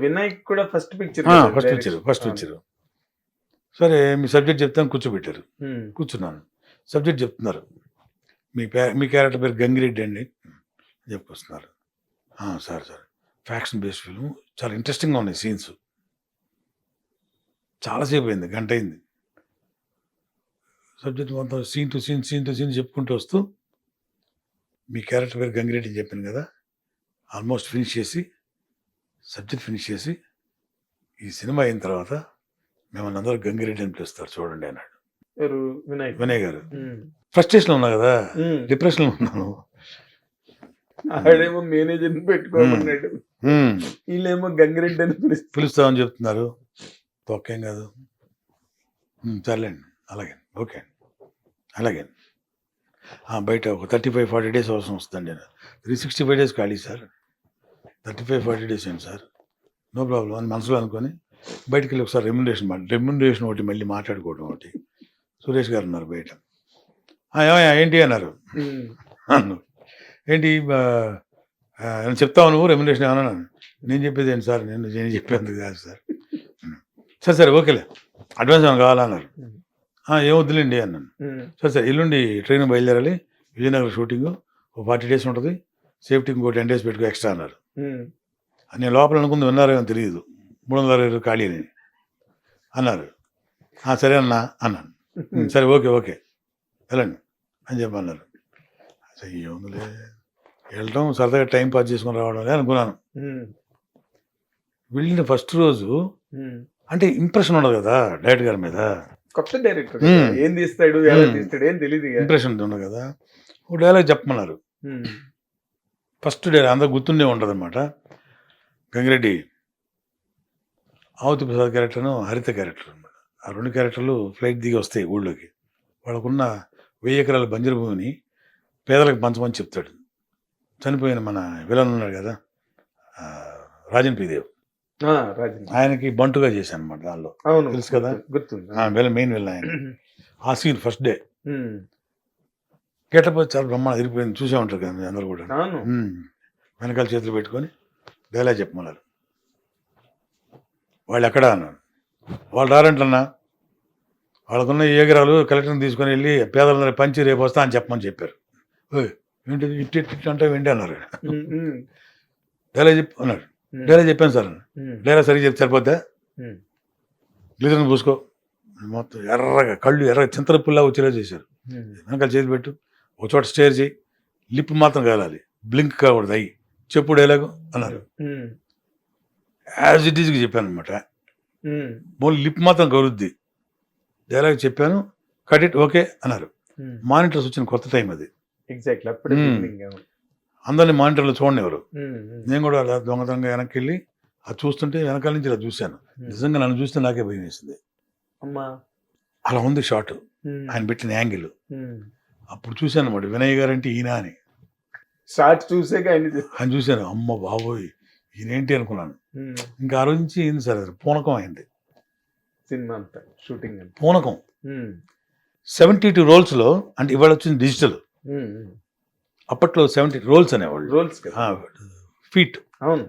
వినాయక్ కూడా first picture first picture. సరే మీ subject చెప్తాను కూర్చోబెట్టారు. కూర్చున్నాను. సబ్జెక్ట్ చెప్తున్నారు. మీ క్యారెక్టర్ పేరు గంగిరెడ్డి అండి చెప్పుకొస్తున్నారు. సార్ ఫ్యాక్షన్ బేస్డ్ ఫిల్మ్ చాలా ఇంట్రెస్టింగ్గా ఉన్నాయి సీన్స్. చాలాసేపు అయింది, గంట అయింది. సబ్జెక్ట్ మొత్తం సీన్ టు సీన్ చెప్పుకుంటూ వస్తూ మీ క్యారెక్టర్ పేరు గంగిరెడ్డి అని చెప్పాను కదా, ఆల్మోస్ట్ సబ్జెక్ట్ ఫినిష్ చేసి ఈ సినిమా అయిన తర్వాత మిమ్మల్ని అందరూ గంగిరెడ్డి అని పిలుస్తారు చూడండి అన్నాడు వినయ్ గారు. ఫ్రస్ట్రేషన్లో ఉన్నా కదా, డిప్రెషన్లో ఉన్నాను. ఆడేమో మేనేజర్ పెట్టుకోమన్నాడు, వీళ్ళేమో గంగిరెడ్డి అని పిలుస్తామని చెప్తున్నారు. తొక్కేం కాదు, సర్లేండి అలాగే ఓకే అలాగే. బయట ఒక 35-40 days అవసరం వస్తుందండి. 365 days ఖాళీ సార్, 35-40 days ఏంటి సార్, నో ప్రాబ్లం అని మనసులో అనుకొని బయటికి వెళ్ళి ఒకసారి రెమ్యునరేషన్ ఒకటి మళ్ళీ మాట్లాడుకోవడం ఒకటి. సురేష్ గారు ఉన్నారు బయట. ఏంటి అన్నారు. ఏంటి చెప్తావు నువ్వు రెమ్యునరేషన్ ఏమన్నా? నేను చెప్పేది ఏంటి సార్, నేను చెప్పేందుకు కాదు సార్. సరే ఓకేలే, అడ్వాన్స్ ఏమైనా కావాలా అన్నారు. ఏమొద్దులేండి అన్నాను. సరే ఎల్లుండి ట్రైన్ బయలుదేరాలి, విజయనగరం షూటింగ్, ఒక 40 days ఉంటుంది, సేఫ్టీకి ఇంకో 10 days పెట్టుకో ఎక్స్ట్రా అన్నారు. నేను లోపల అనుకుంది విన్నారేమో తెలియదు, 360 ఖాళీ అని అన్నారు. సరే అన్నాను. సరే ఓకే వెళ్ళండి అని చెప్పన్నారు. అసలు ఏముందిలే వెళ్ళటం సరదాగా టైం పాస్ చేసుకుని రావడం అనుకున్నాను. వెళ్ళిన ఫస్ట్ రోజు అంటే ఇంప్రెషన్ ఉండదు కదా డైరెక్టర్ గారి మీద, కొత్త డైరెక్టర్ ఏం తీస్తాడు ఎలా తీస్తాడు ఏం తెలియదు, ఇంప్రెషన్ ఉండదు కదా. ఒక డైలాగ్ చెప్పమన్నారు. ఫస్ట్ డైలాగ్ అందరూ గుర్తుండే ఉంటుంది అనమాట. గంగిరెడ్డి ఆవుతి ప్రసాద్ క్యారెక్టర్ను హరిత క్యారెక్టర్ అనమాట. ఆ 2 క్యారెక్టర్లు ఫ్లైట్ దిగి వస్తాయి ఊళ్ళోకి. వాళ్ళకున్న 1000 ఎకరాల బంజరు భూమిని పేదలకు పంచమని చెప్తాడు. చనిపోయిన మన విలన్ ఉన్నాడు కదా రాజన్ పీదేవ్, ఆయనకి బంటుగా చేశాను అనమాట దానిలో, తెలుసు కదా మెయిన్ విలన్ ఆయన. ఆ సీన్ ఫస్ట్ డే గెటప్ చాలా బ్రహ్మాండ తిరిగిపోయింది, చూసే ఉంటారు కదా అందరూ కూడా. వెనకాల చేతులు పెట్టుకొని డైలాగ్ చెప్పమన్నారు. వాళ్ళు ఎక్కడ అన్నాను. వాళ్ళు రారంటన్నా, వాళ్ళకున్న ఏగరాలు కలెక్టర్ని తీసుకొని వెళ్ళి పేదలందరూ పంచి రేపు వస్తా అని చెప్పమని చెప్పారు. ఏంటిది ఇట్టి అంటే ఏంటి అన్నారు. డైలాగ్ అన్నాడు. డైలాగ్ చెప్పాను సార్. డైలాగ్ సరిగ్గా చెప్తే సరిపోద్దా, గ్లీజర్ని పూసుకో, మొత్తం ఎర్రగా కళ్ళు ఎర్రగా చింతరపుల్లా వచ్చేలా చేశారు. వెనకాల చేతి పెట్టు, ఒక చోట స్టేర్ చేయి, లిప్ మాత్రం కాలాలి, బ్లింక్ కాకూడదు, అయ్యి చెప్పు డైలాగు అన్నారు. యాజ్ ఇట్ ఈజ్గా చెప్పాను అనమాట. ఓన్లీ లిప్ మాత్రం కలుద్ది, డైలాగ్ చెప్పాను, కట్ ఇట్ ఓకే అన్నారు. మానిటర్స్ వచ్చిన కొత్త టైం అది, అందరినీ మానిటర్లో చూడండి ఎవరు. నేను కూడా అలా దొంగతనంగా వెనక్కి వెళ్ళి అది చూస్తుంటే వెనకాల నుంచి ఇలా చూశాను. నిజంగా నన్ను చూస్తే నాకే భయం వేసింది. అలా ఉంది షాట్, ఆయన పెట్టిన యాంగిల్. అప్పుడు చూశాను అన్నమాట వినయ్ గారు అంటే ఈయన అని. షాట్ చూసే ఆయన చూశాను, అమ్మ బాబోయ్ ఈయనేంటి అనుకున్నాను. ఇంకా ఆ రోజు నుంచి ఏంది సార్ పూనకం అయింది సినిమా అంతా షూటింగ్. పూనకం 72 roles అంటే ఇవాళ వచ్చింది డిజిటల్, అప్పట్లో 70 roles అనేవాళ్ళు, ఫీట్. అవును,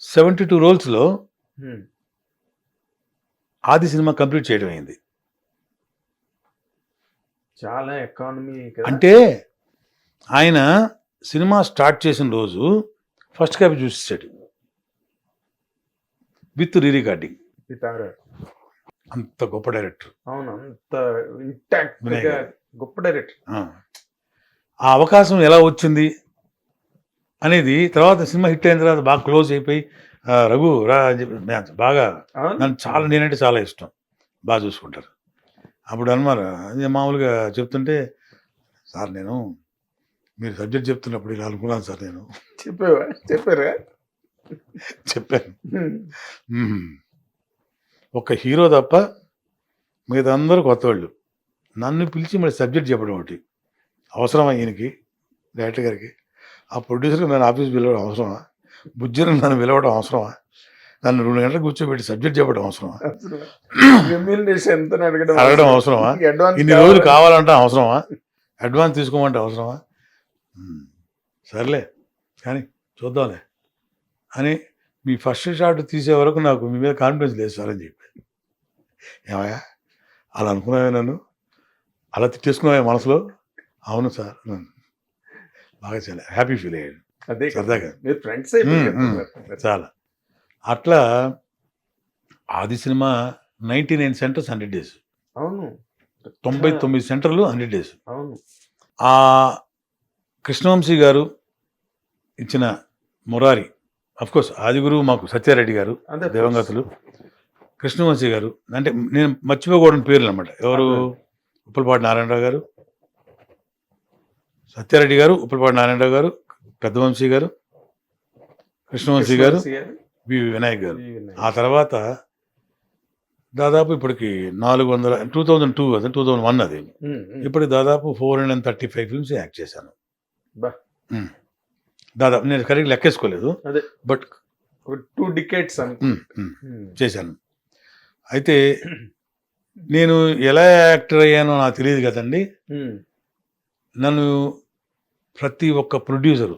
72 roles ఆది సినిమా కంప్లీట్ చేయడం అయింది. చాలా ఎకానమీ. అంటే ఆయన సినిమా స్టార్ట్ చేసిన రోజు ఫస్ట్ కాపీ చూసేసాడు విత్ రీరికార్డింగ్. అంత గొప్ప డైరెక్టర్. అవును, అంత గొప్ప డైరెక్టర్. ఆ అవకాశం ఎలా వచ్చింది అనేది తర్వాత సినిమా హిట్ అయిన తర్వాత బాగా క్లోజ్ అయిపోయి రఘు బాగా నన్ను నేనంటే చాలా ఇష్టం, బాగా చూసుకుంటారు. అప్పుడు అన్నమాట మామూలుగా చెప్తుంటే, సార్ నేను మీరు సబ్జెక్ట్ చెప్తున్నప్పుడు ఇలా అనుకున్నాను సార్, నేను చెప్పాను. ఒక హీరో తప్ప మిగతా అందరూ కొత్త వాళ్ళు. నన్ను పిలిచి మళ్ళీ సబ్జెక్ట్ చెప్పడం ఒకటి అవసరమా ఈయనకి, డైరెక్టర్ గారికి? ఆ ప్రొడ్యూసర్కి నన్ను ఆఫీస్ పిలవడం అవసరమా? బుజ్జిని నన్ను పిలవడం అవసరమా? నన్ను 2 గంటలకు కూర్చోబెట్టి సబ్జెక్ట్ చెప్పడం అవసరమా? అడగడం అవసరమా? ఇన్ని రోజులు కావాలంటే అవసరమా? అడ్వాన్స్ తీసుకోమంటే అవసరమా? సర్లే కానీ చూద్దాంలే అని మీ ఫస్ట్ షాట్ తీసే వరకు నాకు మీ మీద కాన్ఫిడెన్స్ లేదు సార్ అని చెప్పి. ఏమయ్యా అలా అనుకున్నావే నన్ను, అలా తిట్టేసుకున్నావా మనసులో? అవును సార్ బాగా చాలా హ్యాపీ ఫీల్ అయ్యాడు అదే కదా. సరదాగా. మీరు ఫ్రెండ్స్ చాలా అట్లా ఆది సినిమా 99 సెంటర్స్ 100 days, అవును 99 సెంటర్లు 100 days. అవును. ఆ కృష్ణవంశీ గారు ఇచ్చిన మురారి, కోర్స్ ఆది గురువు మాకు సత్యారెడ్డి గారు అదే దివంగతులు, కృష్ణవంశీ గారు అంటే నేను మర్చిపోకూడని పేర్లు అనమాట. ఎవరు? ఉప్పలపాటి నారాయణరావు గారు, సత్యారెడ్డి గారు, ఉప్పలపాటి నారాయణరావు గారు, పెద్దవంశీ గారు, కృష్ణవంశీ గారు, వివి వినాయక్ గారు. ఆ తర్వాత దాదాపు ఇప్పటికి 2002 అది 2001 అది ఇప్పటికి దాదాపు 435 ఫిల్మ్స్ యాక్ట్ చేశాను. దాదాపు నేను కరెక్ట్ లెక్కేసుకోలేదు, అదే బట్ 2 decades చేశాను. అయితే నేను ఎలా యాక్టర్ అయ్యానో నాకు తెలియదు కదండి. నన్ను ప్రతి ఒక్క ప్రొడ్యూసరు,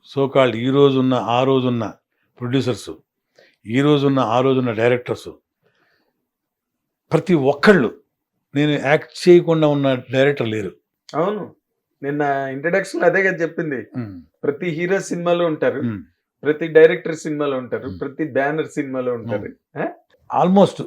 సోకాల్డ్ ఈ రోజున్న ఆ రోజున్న ప్రొడ్యూసర్సు, ఈ రోజున్న ఆ రోజున్న డైరెక్టర్సు, ప్రతి ఒక్కళ్ళు, నేను యాక్ట్ చేయకుండా ఉన్న డైరెక్టర్ లేరు. అవును, నిన్న ఇంట్రడక్షన్ అదే కదా చెప్పింది. ప్రతి హీరో సినిమాలో ఉంటారు, ప్రతి డైరెక్టర్ సినిమాలో ఉంటారు, ప్రతి బ్యానర్ సినిమాలో ఉంటారు. ఆల్మోస్ట్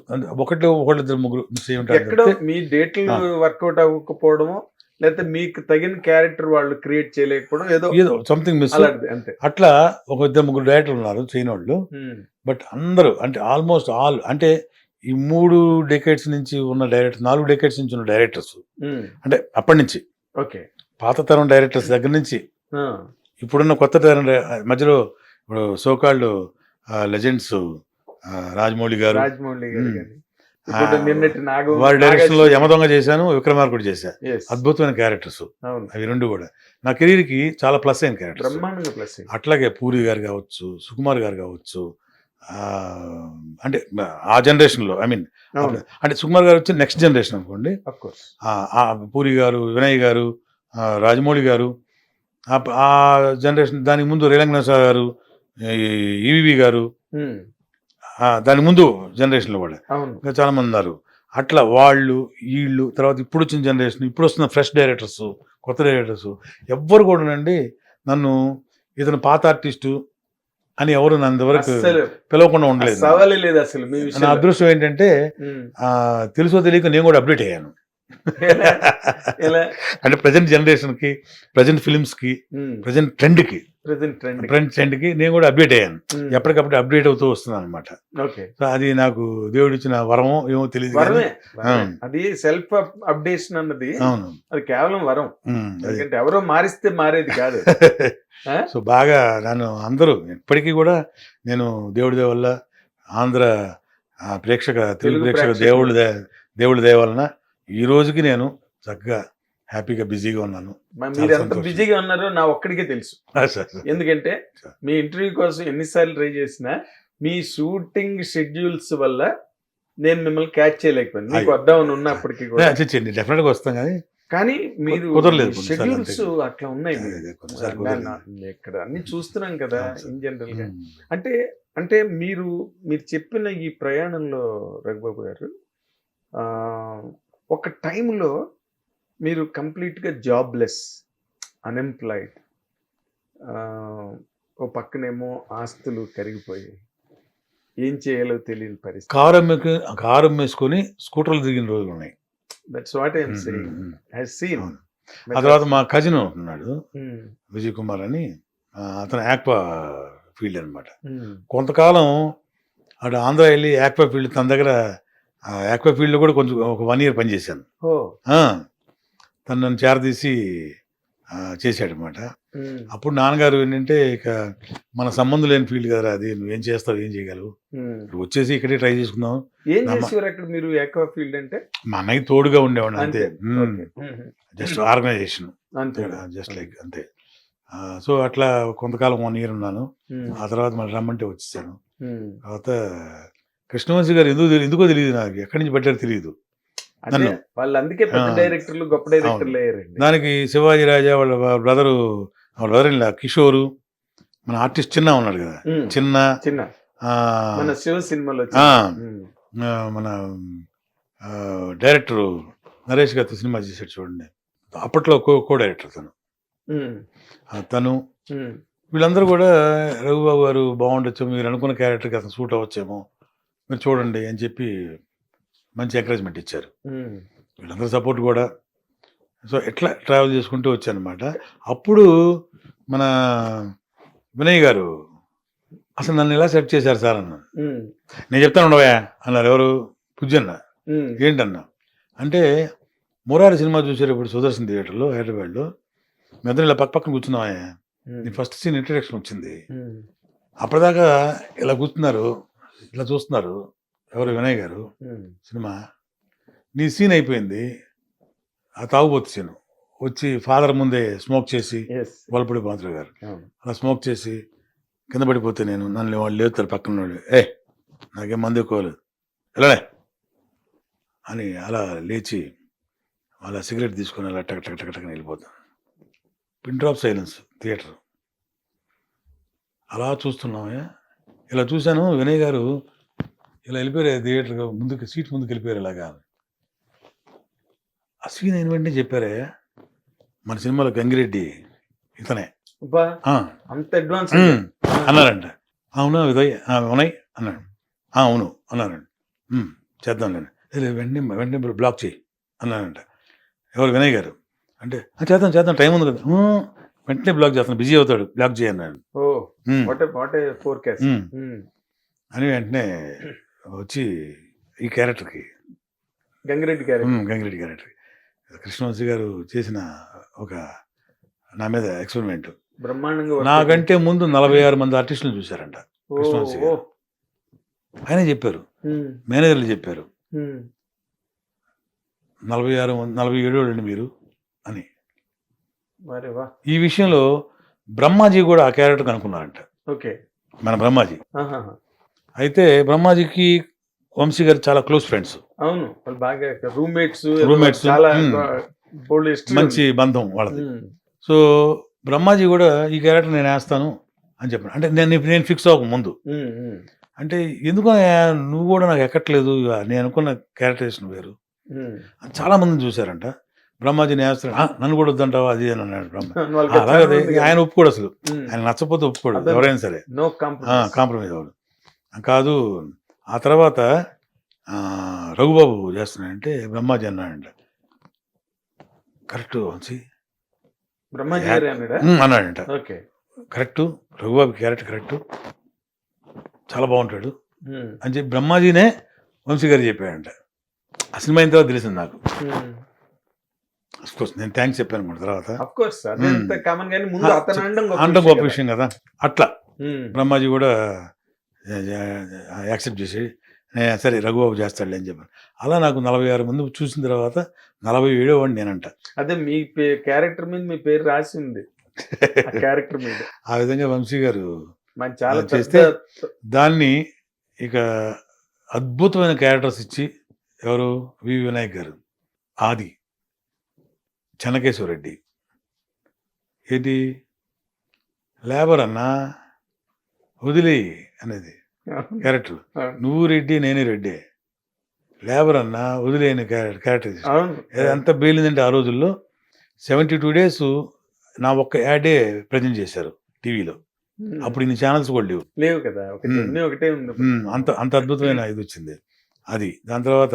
ఒకళ్ళిద్దరు ముగ్గురు మిస్ అయ్యి ఉంటారు. ఎక్కడో మీ డేట్లు వర్కౌట్ అవ్వకపోవడమో, లేకపోతే మీకు తగిన క్యారెక్టర్ వాళ్ళు క్రియేట్ చేయలేకపోవడం, ఏదో సంథింగ్ మిస్. అంతే. అట్లా ఒక ఇద్దరు ముగ్గురు డైరెక్టర్ ఉన్నారు చేయని వాళ్ళు. బట్ అందరూ అంటే ఆల్మోస్ట్ ఆల్ అంటే ఈ 3 decades నుంచి ఉన్న డైరెక్టర్, 4 decades నుంచి ఉన్న డైరెక్టర్స్, అంటే అప్పటి నుంచి ఓకే పాత తరం డైరెక్టర్స్ దగ్గర నుంచి ఇప్పుడున్న కొత్త తరం మధ్యలో ఇప్పుడు సోకాల్డ్ లెజెండ్స్ రాజమౌళి గారు, వారి డైరెక్షన్ లో యమదొంగ చేశాను, విక్రమార్కుడు చేశా. అద్భుతమైన క్యారెక్టర్స్ అవి రెండు కూడా నా కెరీర్ కి చాలా ప్లస్ అయిన క్యారెక్టర్స్. అట్లాగే పూరి గారు కావచ్చు, సుకుమార్ గారు కావచ్చు, అంటే ఆ జనరేషన్ లో, ఐ మీన్ అంటే సుకుమార్ గారు వచ్చి నెక్స్ట్ జనరేషన్ అనుకోండి. పూరి గారు, వినయ్ గారు, రాజమౌళి గారు ఆ జనరేషన్. దానికి ముందు రేలంగనాథ గారు, ఈవీవి గారు, దాని ముందు జనరేషన్ లో కూడా ఇంకా చాలా మంది ఉన్నారు. అట్లా వాళ్ళు వీళ్ళు తర్వాత ఇప్పుడు వచ్చిన జనరేషన్, ఇప్పుడు వస్తున్న ఫ్రెష్ డైరెక్టర్స్, కొత్త డైరెక్టర్స్ ఎవ్వరు కూడానండి నన్ను ఇతను పాత ఆర్టిస్టు అని ఎవరు నన్ను వరకు పిలవకుండా ఉండలేదు. నా అదృష్టం ఏంటంటే తెలుసో తెలియక నేను కూడా అప్డేట్ అయ్యాను. అంటే ప్రజెంట్ జనరేషన్ కి, ప్రజెంట్ ఫిల్మ్స్ కి, ప్రజెంట్ ట్రెండ్ కి నేను కూడా అప్డేట్ అయ్యాను. ఎప్పటికప్పుడు అప్డేట్ అవుతూ వస్తున్నాను అనమాట. సో అది నాకు దేవుడు ఇచ్చిన వరమో ఏమో తెలియదు. అది సెల్ఫ్ అప్డేషన్ అన్నది అది కేవలం వరం. ఎందుకంటే ఎవరో మారిస్తే మారేది కాదు. సో బాగా నన్ను అందరూ ఇప్పటికీ కూడా నేను దేవుడి దయ వల్ల ఆంధ్ర తెలుగు ప్రేక్షక దేవుడి దయ వలన ఈ రోజుకి నేను చక్కగా హ్యాపీగా బిజీగా ఉన్నాను. మీరు ఎంత బిజీగా ఉన్నారో నా ఒక్కడికే తెలుసు. ఎందుకంటే మీ ఇంటర్వ్యూ కోసం ఎన్నిసార్లు ట్రై చేసినా మీ షూటింగ్ షెడ్యూల్స్ వల్ల నేను మిమ్మల్ని క్యాచ్ చేయలేకపోయాను. మీకు వద్దామని ఉన్నప్పటికీ కూడా డెఫినెట్ గా వస్తాం కానీ మీరు కుదరలేదు. షెడ్యూల్స్ అట్లా ఉన్నాయి ఇక్కడ అన్ని చూస్తున్నాం కదా ఇన్ జనరల్ గా. అంటే మీరు చెప్పిన ఈ ప్రయాణంలో రఘుబాబు గారు ఒక టైంలో మీరు కంప్లీట్గా జాబ్లెస్, అన్ఎంప్లాయిడ్, ఓ పక్కనేమో ఆస్తులు కరిగిపోయి ఏం చేయాలో తెలియని పరిస్థితి. కారు అమ్మేసుకొని స్కూటర్లు తిరిగిన రోజులు ఉన్నాయి. That's what I am saying. I have seen. ఆ తర్వాత మా కజిన్ ఉన్నాడు విజయ్ కుమార్ అని, అతను యాక్వా ఫీల్డ్ అనమాట. కొంతకాలం అటు ఆంధ్ర వెళ్ళి యాక్వా ఫీల్డ్, తన దగ్గర యాక్వా ఫీల్డ్ లో కూడా కొంచెం ఒక 1 year పనిచేశాను. తను నన్ను చేరదీసి చేశాడు అనమాట. అప్పుడు నాన్నగారు ఏంటంటే ఇక మన సంబంధం లేని ఫీల్డ్ కదా అది, నువ్వేం చేస్తావు, ఏం చేయగలవు, వచ్చేసి ఇక్కడే ట్రై చేసుకుందాం. మీరు యాక్వా ఫీల్డ్ అంటే మా అన్నయ్య తోడుగా ఉండేవాడు అంతే. జస్ట్ ఆర్గనైజేషన్ జస్ట్ లైక్ అంతే. సో అట్లా కొంతకాలం 1 year ఉన్నాను. ఆ తర్వాత మళ్ళీ రమ్మంటే వచ్చేసాను. తర్వాత కృష్ణవంశీ గారు ఎందుకో తెలియదు, నాకు ఎక్కడి నుంచి పెట్టారో తెలియదు. వాళ్ళు అందుకే పెద్ద డైరెక్టర్లు, గొప్ప డైరెక్టర్లు అయ్యారండి. దానికి శివాజీ రాజా వాళ్ళ బ్రదర్ కిషోరు, మన ఆర్టిస్ట్ చిన్న ఉన్నాడు కదా, చిన్న మన శివ సినిమాలో ఆ, ఉమ్, మన డైరెక్టర్ నరేష్ గారితో సినిమా చేశాడు చూడండి, అప్పట్లో కో డైరెక్టర్ తను. ఉమ్, తను ఉమ్, వీళ్ళందరూ కూడా రఘుబాబు గారు బాగుండొచ్చు, మీరు అనుకున్న క్యారెక్టర్కి అతను సూట్ అవ్వచ్చేమో, మీరు చూడండి అని చెప్పి మంచి ఎంకరేజ్మెంట్ ఇచ్చారు. ఉమ్, వీళ్ళందరూ సపోర్ట్ కూడా. సో ఎట్లా ట్రావెల్ చేసుకుంటూ వచ్చానమాట. అప్పుడు మన వినయ్ గారు అసలు నన్ను ఎలా సెట్ చేశారు సార్ అన్నాను. ఉమ్, నేను చెప్తాను ఉండవా అన్నారు. ఎవరు? పుజ్జన్న. ఉమ్, ఏంటన్నా అంటే మురారి సినిమా చూసారు ఇప్పుడు సుదర్శన్ థియేటర్లో హైదరాబాద్లో. మీ అందరూ ఇలా పక్క పక్కన కూర్చున్నావా, ఉమ్, నీ ఫస్ట్ సీన్ ఇంట్రడక్షన్ వచ్చింది, ఉమ్, అప్పటిదాకా ఇలా కూర్చున్నారు, ఇలా చూస్తున్నారు. ఎవరు? వినయ్ గారు. ఉమ్, సినిమా నీ సీన్ అయిపోయింది, ఆ తాగుబోతు సీను వచ్చి ఫాదర్ ముందే స్మోక్ చేసి, yes, వలపూడి పాత్ర గారు అవును. అలా స్మోక్ చేసి కింద పడిపోతే నన్ను వాళ్ళు లేపుతారు పక్కన వాళ్ళు, నాకేం మంది ఎక్కువలేదు ఇలానే అని అలా లేచి అలా సిగరెట్ తీసుకొని అలా టక్ టక్ టక్ టక్ వెళ్ళిపోతాను. Pin drop silence theatre. అలా చూస్తున్నామే, ఇలా చూశాను. వినయ్ గారు ఇలా వెళ్ళిపోయారు థియేటర్ ముందుకు, సీట్ ముందుకు వెళ్ళిపోయారు ఇలాగా. ఆ సీన్ అయిన వెంటనే చెప్పారే, మన సినిమాలో గంగిరెడ్డి ఇతనే అబ్బా, ఆ, అంత అడ్వాన్స్ అన్నారంట. అవునా విదయ్? ఉన్నాయి అన్నాడు. అవును అన్నారంట. చేద్దాంలేండి. వెంటనే వెంటనే బ్లాక్ చేయి అన్నారంట. ఎవరు? వినయ్ గారు. అంటే చేద్దాం చేద్దాం టైం ఉంది కదా. వెంటనే బ్లాక్ చేస్తాను, బిజీ అవుతాడు, బ్లాక్ చేయి అన్నాడు. ఓ ఉమ్, వాట్ ఏ ఫోర్కాస్ట్. ఉమ్. అని వెంటనే వచ్చి ఈ క్యారెక్టర్కి గంగిరెడ్డి గారు గంగిరెడ్డి క్యారెక్టర్ కృష్ణవంశీ గారు చేసిన ఒక నా మీద ఎక్స్పెరిమెంట్. బ్రహ్మాండంగా work నాకంటే ముందు 46 మంది ఆర్టిస్టులు చూశారంట ఓ, కృష్ణవంశీ ఓ, గారు. ఆయన చెప్పారు, ఉమ్, మేనేజర్లు చెప్పారు, ఉమ్, 47 వాళ్ళండి మీరు అని. మరి వా, ఈ విషయంలో బ్రహ్మాజీ కూడా ఆ క్యారెక్టర్ అనుకున్నారంట, ఓకే, మన బ్రహ్మాజీ. ఆహాహా. అయితే బ్రహ్మాజీకి వంశీ గారు చాలా క్లోజ్ ఫ్రెండ్స్, అవును, వాళ్ళు బాగా రూమ్మేట్స్ Roommates, చాలా ఉమ్. బోల్డ్ హిస్టరీ మంచి బంధం వాళ్ళది. సో బ్రహ్మాజీ కూడా ఈ క్యారెక్టర్ నేను వేస్తాను అని చెప్పాను. అంటే నేను ఫిక్స్ అవ్వక ముందు, అంటే ఎందుకు నువ్వు కూడా నాకు ఎక్కట్లేదు, నేను అనుకున్న క్యారెక్టరేషన్ వేరు అని చాలా మందిని చూశారంట. బ్రహ్మాజీని వేస్తాడు, నన్ను కూడా వద్దంటావా అది అని అన్నాడు బ్రహ్మ. అలాగే ఆయన ఒప్పుకోడు అసలు, ఆయన నచ్చపోతే ఒప్పుకోడు అదే. ఎవరైనా సరే, నో కాంప్రమైజ్. కాంప్రమైజ్ అవ్వడు. కాదు ఆ తర్వాత రఘుబాబు చేస్తున్నాడంటే బ్రహ్మాజీ అన్నాడంట, కరెక్ట్ వంశీ బ్రహ్మాజీ గారే అన్నాడా? అన్నాడంట. Okay, correct, Raghubabu character correct, చాలా బాగుంటాడు ఉమ్, అని చెప్పి బ్రహ్మాజీనే వంశీ గారు చెప్పాడంట. ఆ సినిమా అయిన తర్వాత తెలిసింది నాకు. ఉమ్. కోర్స్ నేను థ్యాంక్స్ చెప్పాను అనుకుంటా తర్వాత. అఫ్ కోర్స్ అదంతా కామన్, కానీ ముందు అతను అంటే గొప్ప విషయం కదా. అట్లా ఉమ్, బ్రహ్మాజీ కూడా యాక్సెప్ట్ చేసి సరే రఘుబాబు చేస్తాడులే అని చెప్పాను. అలా నాకు 46 మంది చూసిన తర్వాత 47వ వాడిని నేనంట. అదే మీ క్యారెక్టర్ మీద మీ పేరు రాసి ఉంది ఆ క్యారెక్టర్ మీద. ఆ విధంగా వంశీ గారు మన చాలా చేస్తే పెద్ద దాన్ని ఇక అద్భుతమైన క్యారెక్టర్స్ ఇచ్చి, ఎవరు? వివి వినాయక్ గారు, ఆది, చెన్నకేశ్వరరెడ్డి, ఏది లేబర్ అన్నా వదిలే అనేది క్యారెక్టర్. నువ్వు రెడ్డి నేనే రెడ్డి, లేబర్ అన్నా వదిలేని క్యారెక్టర్. అవును, ఎంత బేలిందంటే ఆ రోజుల్లో 72 days నా ఒక్క యాడే ప్రజెంట్ చేశారు టీవీలో. ఉమ్. అప్పుడు ఇన్ని ఛానల్స్ కూడా లేవు. లేవు కదా, ఒకటే ఉంది. అంత అంత అద్భుతమైన ఇది వచ్చింది అది. దాని తర్వాత